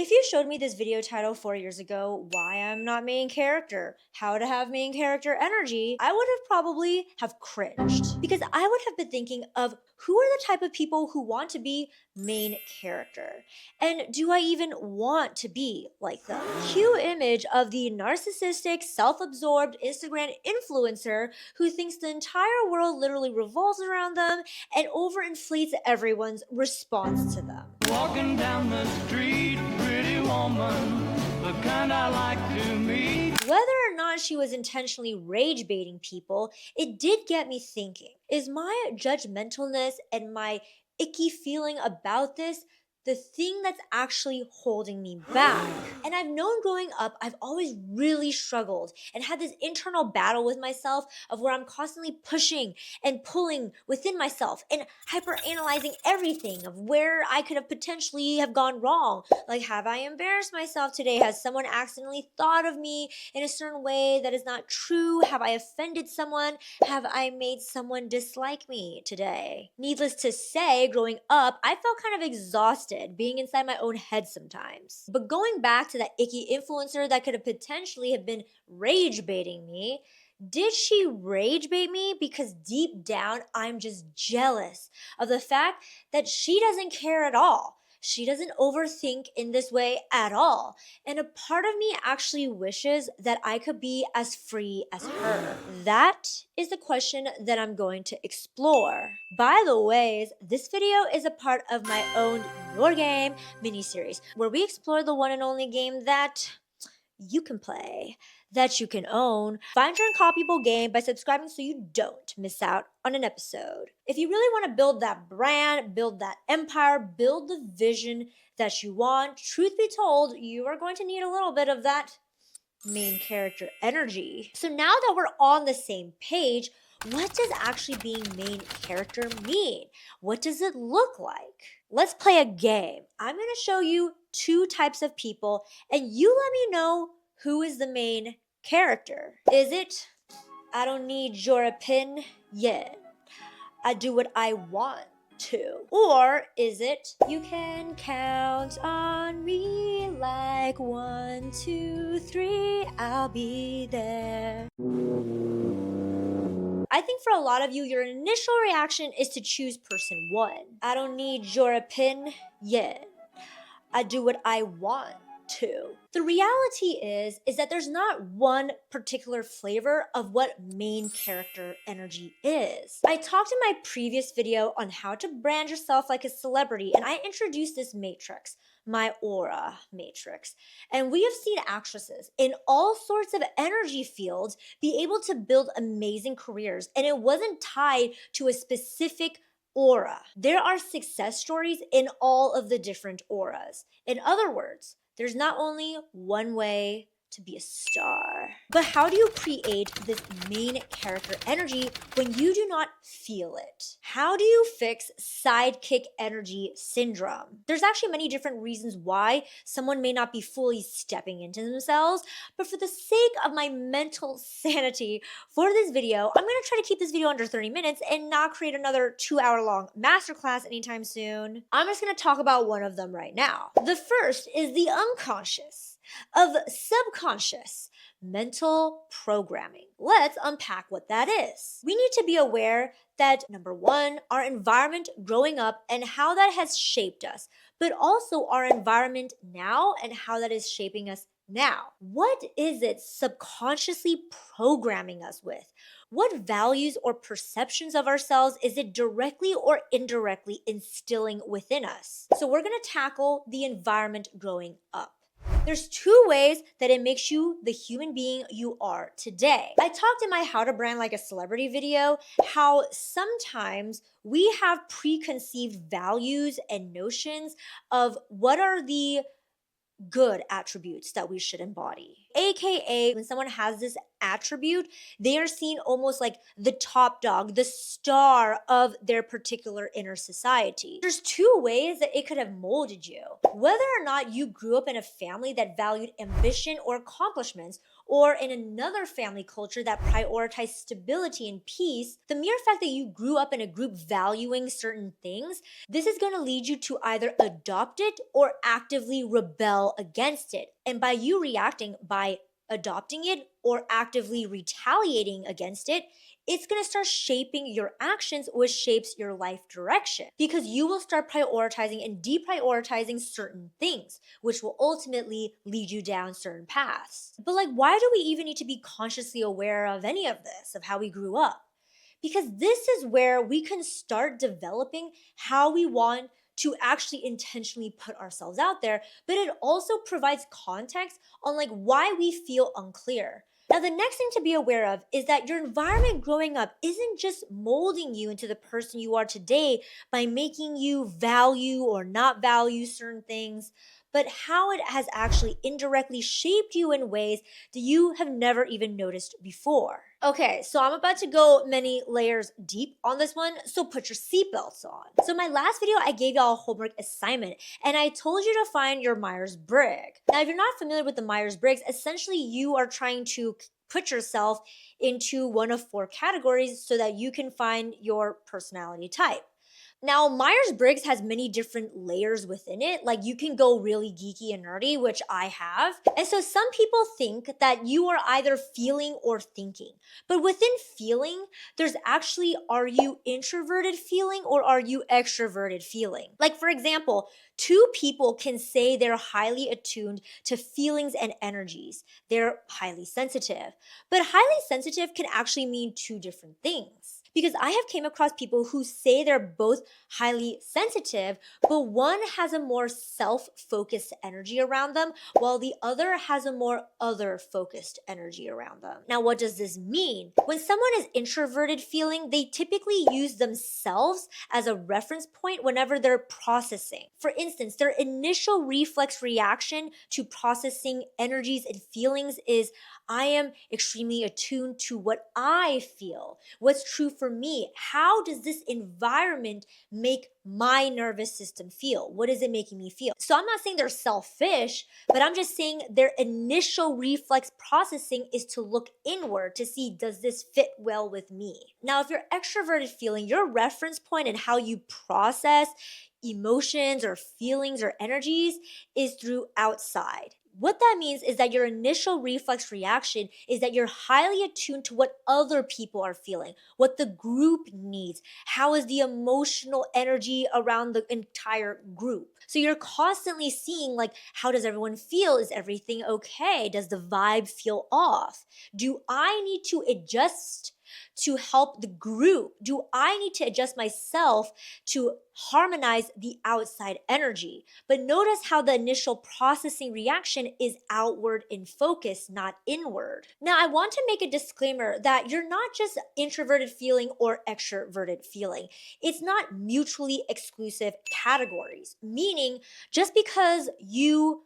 If you showed me this video title 4 years ago, why I'm not main character, how to have main character energy, I would have probably have cringed because I would have been thinking of who are the type of people who want to be main character. And do I even want to be like them? Cue image of the narcissistic, self-absorbed Instagram influencer who thinks the entire world literally revolves around them and overinflates everyone's response to them. Walking down the street, pretty woman, the kind I like to meet. Whether or not she was intentionally rage baiting people, it did get me thinking. Is my judgmentalness and my icky feeling about this the thing that's actually holding me back? And I've known growing up, I've always really struggled and had this internal battle with myself of where I'm constantly pushing and pulling within myself and hyper-analyzing everything of where I could have potentially have gone wrong. Like, have I embarrassed myself today? Has someone accidentally thought of me in a certain way that is not true? Have I offended someone? Have I made someone dislike me today? Needless to say, growing up, I felt kind of exhausted being inside my own head sometimes. But going back to that icky influencer that could have potentially have been rage baiting me, did she rage bait me because deep down I'm just jealous of the fact that she doesn't care at all? She doesn't overthink in this way at all. And a part of me actually wishes that I could be as free as her. That is the question that I'm going to explore. By the way, this video is a part of my own Your Game mini-series where we explore the one and only game that you can play, that you can own. Find your uncopyable game by subscribing so you don't miss out on an episode. If you really want to build that brand, build that empire, build the vision that you want, truth be told, you are going to need a little bit of that main character energy. So now that we're on the same page, what does actually being main character mean? What does it look like? Let's play a game. I'm going to show you two types of people and you let me know who is the main character. Is it, I don't need your opinion yet, I do what I want to? Or is it, you can count on me like 1, 2, 3, I'll be there? I think for a lot of you, your initial reaction is to choose person 1. I don't need your opinion yet, I do what I want to. The reality is that there's not one particular flavor of what main character energy is. I talked in my previous video on how to brand yourself like a celebrity, and I introduced this matrix, my aura matrix. And we have seen actresses in all sorts of energy fields be able to build amazing careers, and it wasn't tied to a specific aura. There are success stories in all of the different auras. In other words, there's not only one way to be a star. But how do you create this main character energy when you do not feel it? How do you fix sidekick energy syndrome? There's actually many different reasons why someone may not be fully stepping into themselves, but for the sake of my mental sanity for this video, I'm gonna try to keep this video under 30 minutes and not create another 2-hour-long masterclass anytime soon. I'm just gonna talk about one of them right now. The first is the unconscious of subconscious mental programming. Let's unpack what that is. We need to be aware that, number one, our environment growing up and how that has shaped us, but also our environment now and how that is shaping us now. What is it subconsciously programming us with? What values or perceptions of ourselves is it directly or indirectly instilling within us? So we're going to tackle the environment growing up. There's 2 ways that it makes you the human being you are today. I talked in my How to Brand Like a Celebrity video how sometimes we have preconceived values and notions of what are the good attributes that we should embody. AKA, when someone has this attribute, they are seen almost like the top dog, the star of their particular inner society. There's 2 ways that it could have molded you. Whether or not you grew up in a family that valued ambition or accomplishments, or in another family culture that prioritized stability and peace, the mere fact that you grew up in a group valuing certain things, this is going to lead you to either adopt it or actively rebel rebel against it. And by you reacting by adopting it or actively retaliating against it, it's going to start shaping your actions, which shapes your life direction, because you will start prioritizing and deprioritizing certain things, which will ultimately lead you down certain paths. But like, why do we even need to be consciously aware of any of this, of how we grew up? Because this is where we can start developing how we want to actually intentionally put ourselves out there, but it also provides context on like why we feel unclear. Now, the next thing to be aware of is that your environment growing up isn't just molding you into the person you are today by making you value or not value certain things, but how it has actually indirectly shaped you in ways that you have never even noticed before. Okay, so I'm about to go many layers deep on this one, so put your seatbelts on. So my last video, I gave y'all a homework assignment, and I told you to find your Myers-Briggs. Now, if you're not familiar with the Myers-Briggs, essentially you are trying to put yourself into one of 4 categories so that you can find your personality type. Now, Myers-Briggs has many different layers within it. Like, you can go really geeky and nerdy, which I have. And so some people think that you are either feeling or thinking. But within feeling, there's actually, are you introverted feeling or are you extroverted feeling? Like, for example, 2 people can say they're highly attuned to feelings and energies. They're highly sensitive. But highly sensitive can actually mean 2 different things. Because I have came across people who say they're both highly sensitive, but one has a more self-focused energy around them, while the other has a more other-focused energy around them. Now, what does this mean? When someone is introverted feeling, they typically use themselves as a reference point whenever they're processing. For instance, their initial reflex reaction to processing energies and feelings is, I am extremely attuned to what I feel, what's true for me. How does this environment make my nervous system feel? What is it making me feel? So I'm not saying they're selfish, but I'm just saying their initial reflex processing is to look inward to see, does this fit well with me? Now, if you're extroverted feeling, your reference point and how you process emotions or feelings or energies is through outside. What that means is that your initial reflex reaction is that you're highly attuned to what other people are feeling, what the group needs, how is the emotional energy around the entire group. So you're constantly seeing, like, how does everyone feel? Is everything okay? Does the vibe feel off? Do I need to adjust to help the group? Do I need to adjust myself to harmonize the outside energy? But notice how the initial processing reaction is outward in focus, not inward. Now, I want to make a disclaimer that you're not just introverted feeling or extroverted feeling. It's not mutually exclusive categories, meaning just because you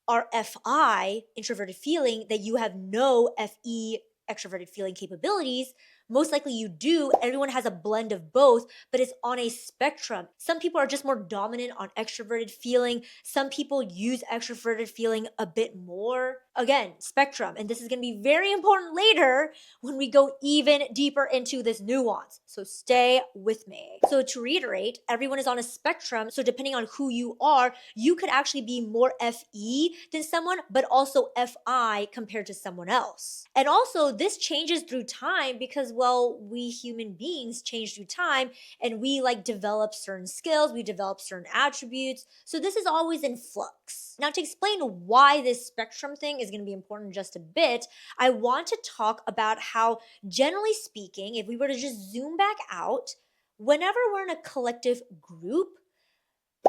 are FI, introverted feeling, that you have no FE, extroverted feeling capabilities. Most likely you do. Everyone has a blend of both, but it's on a spectrum. Some people are just more dominant on extroverted feeling. Some people use extroverted feeling a bit more. Again, spectrum. And this is going to be very important later when we go even deeper into this nuance. So stay with me. So to reiterate, everyone is on a spectrum. So depending on who you are, you could actually be more FE than someone, but also FI compared to someone else. And also this changes through time because, well, we human beings change through time and we like develop certain skills, we develop certain attributes. So this is always in flux. Now, to explain why this spectrum thing is going to be important just a bit, I want to talk about how, generally speaking, if we were to just zoom back out, whenever we're in a collective group,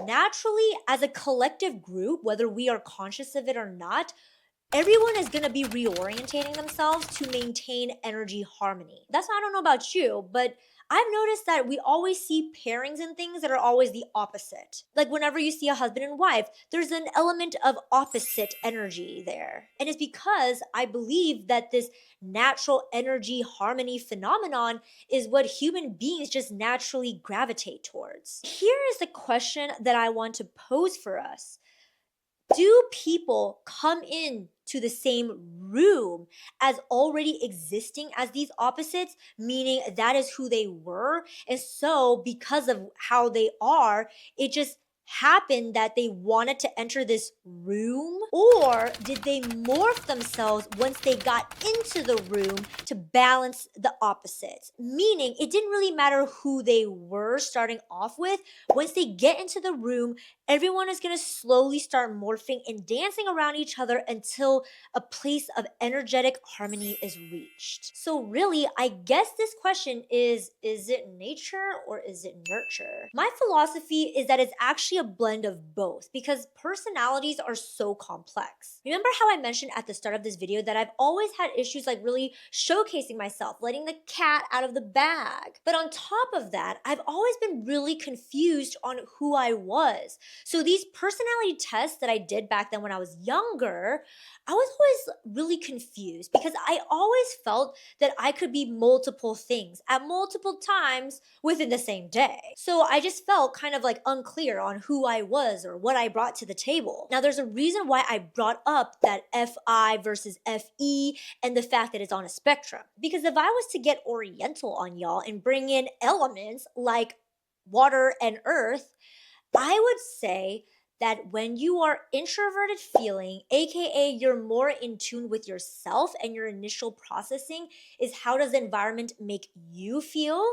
naturally, as a collective group, whether we are conscious of it or not, everyone is going to be reorientating themselves to maintain energy harmony. That's why I don't know about you, but I've noticed that we always see pairings and things that are always the opposite. Like whenever you see a husband and wife, there's an element of opposite energy there. And it's because I believe that this natural energy harmony phenomenon is what human beings just naturally gravitate towards. Here is the question that I want to pose for us. Do people come in to the same room as already existing as these opposites, meaning that is who they were? And so because of how they are, it just happen that they wanted to enter this room? Or did they morph themselves once they got into the room to balance the opposites? Meaning, it didn't really matter who they were starting off with. Once they get into the room, everyone is going to slowly start morphing and dancing around each other until a place of energetic harmony is reached. So really, I guess this question is it nature or is it nurture? My philosophy is that it's actually a blend of both because personalities are so complex. Remember how I mentioned at the start of this video that I've always had issues like really showcasing myself, letting the cat out of the bag. But on top of that, I've always been really confused on who I was. So these personality tests that I did back then when I was younger, I was always really confused because I always felt that I could be multiple things at multiple times within the same day. So I just felt kind of like unclear on who I was or what I brought to the table. Now, there's a reason why I brought up that FI versus FE and the fact that it's on a spectrum. Because if I was to get oriental on y'all and bring in elements like water and earth, I would say that when you are introverted feeling, aka you're more in tune with yourself and your initial processing is how does the environment make you feel?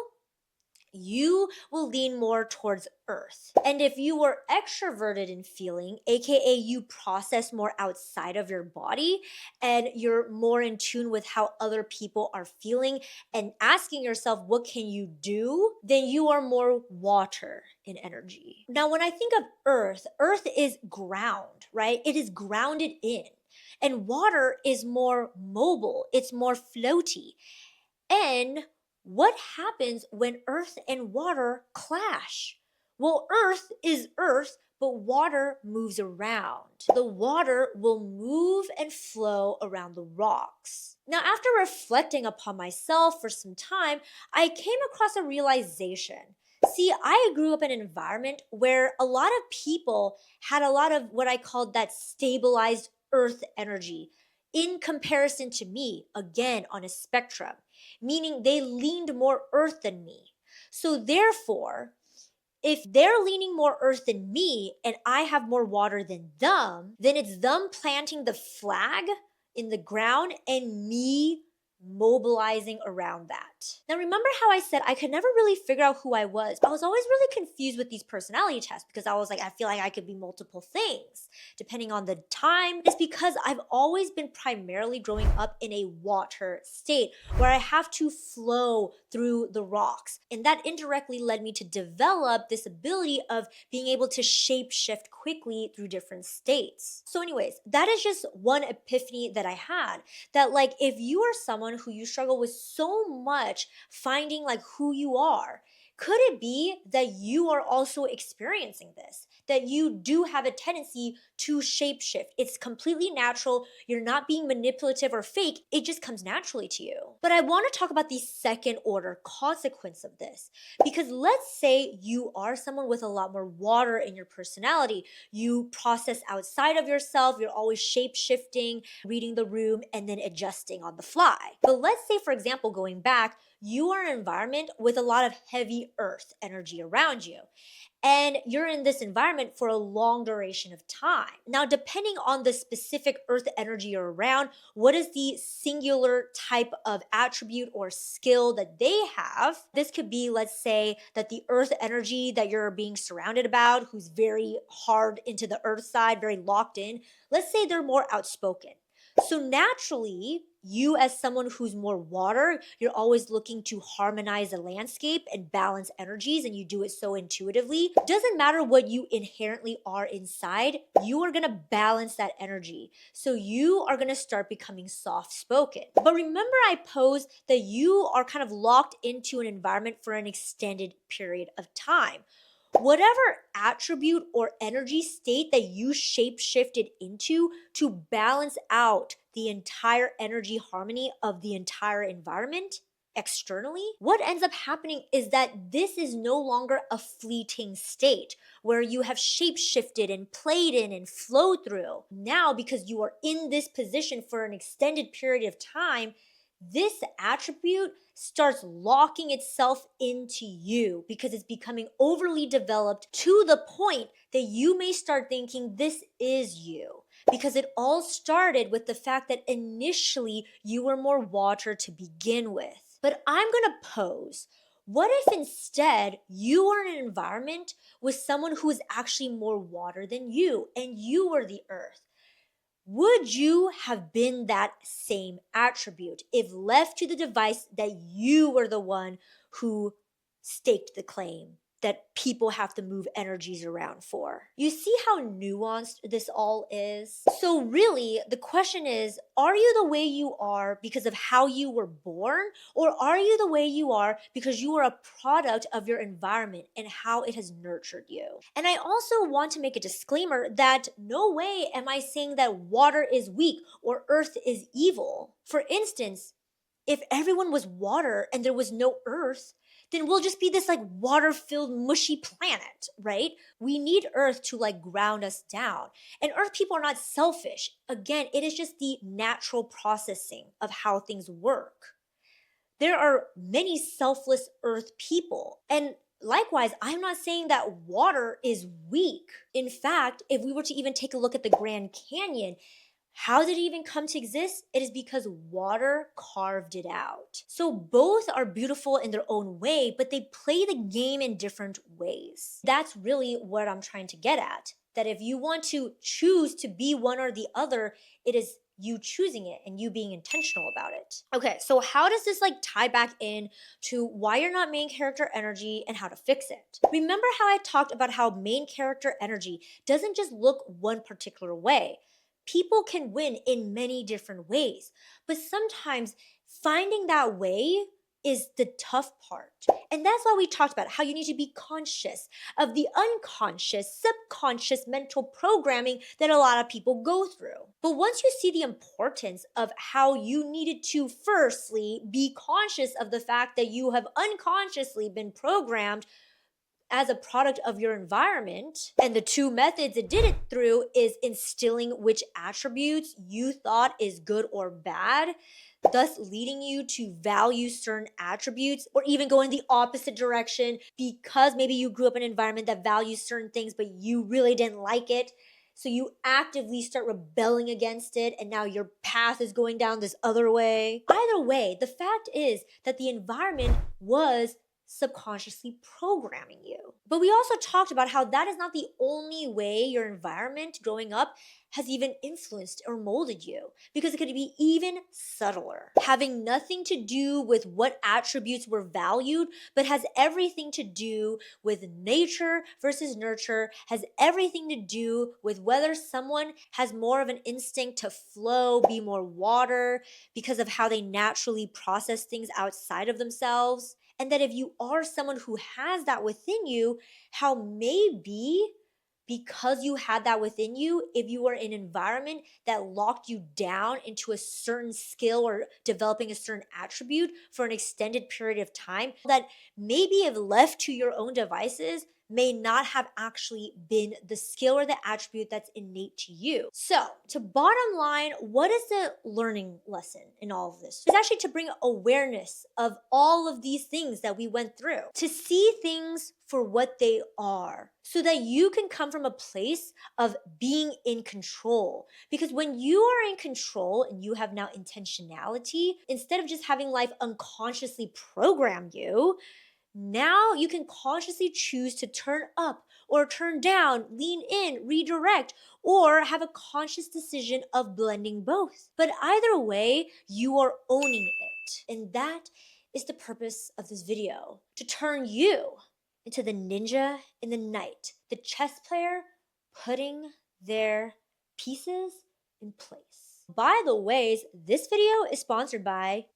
You will lean more towards earth. And if you were extroverted in feeling, aka you process more outside of your body and you're more in tune with how other people are feeling and asking yourself, what can you do? Then you are more water in energy. Now, when I think of earth, earth is ground, right? It is grounded in. And water is more mobile, it's more floaty. And what happens when earth and water clash? Well, earth is earth, but water moves around. The water will move and flow around the rocks. Now, after reflecting upon myself for some time, I came across a realization. See, I grew up in an environment where a lot of people had a lot of what I called that stabilized earth energy in comparison to me, again, on a spectrum, meaning they leaned more earth than me. So therefore, if they're leaning more earth than me and I have more water than them, then it's them planting the flag in the ground and me mobilizing around that. Now, remember how I said I could never really figure out who I was? I was always really confused with these personality tests because I was like, I feel like I could be multiple things depending on the time. It's because I've always been primarily growing up in a water state where I have to flow through the rocks. And that indirectly led me to develop this ability of being able to shape shift quickly through different states. So anyways, that is just one epiphany that I had, that like if you are someone who you struggle with so much finding like who you are, could it be that you are also experiencing this? That you do have a tendency to shapeshift. It's completely natural. You're not being manipulative or fake. It just comes naturally to you. But I want to talk about the second order consequence of this. Because let's say you are someone with a lot more water in your personality. You process outside of yourself. You're always shape-shifting, reading the room, and then adjusting on the fly. But let's say, for example, going back, you are in an environment with a lot of heavy earth energy around you. And you're in this environment for a long duration of time. Now, depending on the specific earth energy you're around, what is the singular type of attribute or skill that they have? This could be, let's say, that the earth energy that you're being surrounded about, who's very hard into the earth side, very locked in, let's say they're more outspoken. So naturally, you as someone who's more water, you're always looking to harmonize the landscape and balance energies, and you do it so intuitively. Doesn't matter what you inherently are inside, you are gonna balance that energy. So you are gonna start becoming soft spoken. But remember, I posed that you are kind of locked into an environment for an extended period of time. Whatever attribute or energy state that you shape shifted into to balance out the entire energy harmony of the entire environment externally, what ends up happening is that this is no longer a fleeting state where you have shape shifted and played in and flowed through. Now, because you are in this position for an extended period of time, this attribute starts locking itself into you because it's becoming overly developed to the point that you may start thinking this is you. Because it all started with the fact that initially you were more water to begin with. But I'm gonna pose, what if instead you were in an environment with someone who is actually more water than you and you were the earth? Would you have been that same attribute if left to the device that you were the one who staked the claim that people have to move energies around for? You see how nuanced this all is? So, really, the question is, are you the way you are because of how you were born, or are you the way you are because you are a product of your environment and how it has nurtured you? And I also want to make a disclaimer that no way am I saying that water is weak or earth is evil. For instance, if everyone was water and there was no earth, then we'll just be this like water filled mushy planet, right? We need earth to like ground us down. And earth people are not selfish. Again, it is just the natural processing of how things work. There are many selfless earth people. And likewise, I'm not saying that water is weak. In fact, if we were to even take a look at the Grand Canyon, how did it even come to exist? It is because water carved it out. So both are beautiful in their own way, but they play the game in different ways. That's really what I'm trying to get at. That if you want to choose to be one or the other, it is you choosing it and you being intentional about it. Okay, so how does this like tie back in to why you're not main character energy and how to fix it? Remember how I talked about how main character energy doesn't just look one particular way. People can win in many different ways, but sometimes finding that way is the tough part. And that's why we talked about how you need to be conscious of the unconscious, subconscious mental programming that a lot of people go through. But once you see the importance of how you needed to firstly be conscious of the fact that you have unconsciously been programmed as a product of your environment, and the two methods it did it through is instilling which attributes you thought is good or bad, thus leading you to value certain attributes or even go in the opposite direction because maybe you grew up in an environment that values certain things but you really didn't like it. So you actively start rebelling against it, and now your path is going down this other way. Either way, the fact is that the environment was subconsciously programming you. But we also talked about how that is not the only way your environment growing up has even influenced or molded you, because it could be even subtler, having nothing to do with what attributes were valued, but has everything to do with nature versus nurture, has everything to do with whether someone has more of an instinct to flow, be more water because of how they naturally process things outside of themselves. And that if you are someone who has that within you, how maybe because you had that within you, if you were in an environment that locked you down into a certain skill or developing a certain attribute for an extended period of time, that maybe if left to your own devices, may not have actually been the skill or the attribute that's innate to you. So, to bottom line, what is the learning lesson in all of this? It's actually to bring awareness of all of these things that we went through, to see things for what they are, so that you can come from a place of being in control. Because when you are in control and you have now intentionality, instead of just having life unconsciously program you, now you can consciously choose to turn up or turn down, lean in, redirect, or have a conscious decision of blending both. But either way, you are owning it. And that is the purpose of this video, to turn you into the ninja in the night, the chess player putting their pieces in place. By the way, this video is sponsored by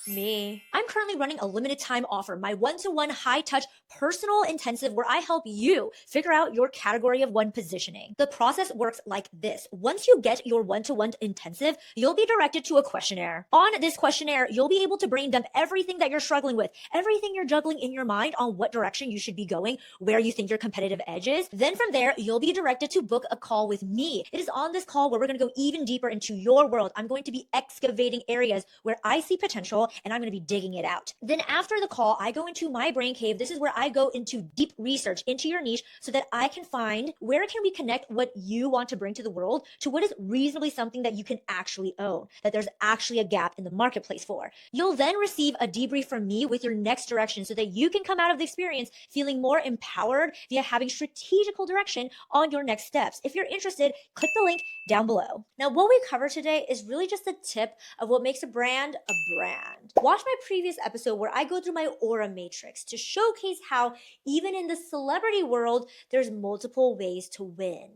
me. I'm currently running a limited time offer, my one-to-one high-touch personal intensive where I help you figure out your category of one positioning. The process works like this. Once you get your one-to-one intensive, you'll be directed to a questionnaire. On this questionnaire, you'll be able to brain dump everything that you're struggling with, everything you're juggling in your mind on what direction you should be going, where you think your competitive edge is. Then from there, you'll be directed to book a call with me. It is on this call where we're going to go even deeper into your world. I'm going to be excavating areas where I see potential and I'm going to be digging it out. Then after the call, I go into my brain cave. This is where I go into deep research into your niche so that I can find where can we connect what you want to bring to the world to what is reasonably something that you can actually own, that there's actually a gap in the marketplace for. You'll then receive a debrief from me with your next direction so that you can come out of the experience feeling more empowered via having strategical direction on your next steps. If you're interested, click the link down below. Now, what we cover today is really just a tip of what makes a brand a brand. Watch my previous episode where I go through my aura matrix to showcase how even in the celebrity world, there's multiple ways to win.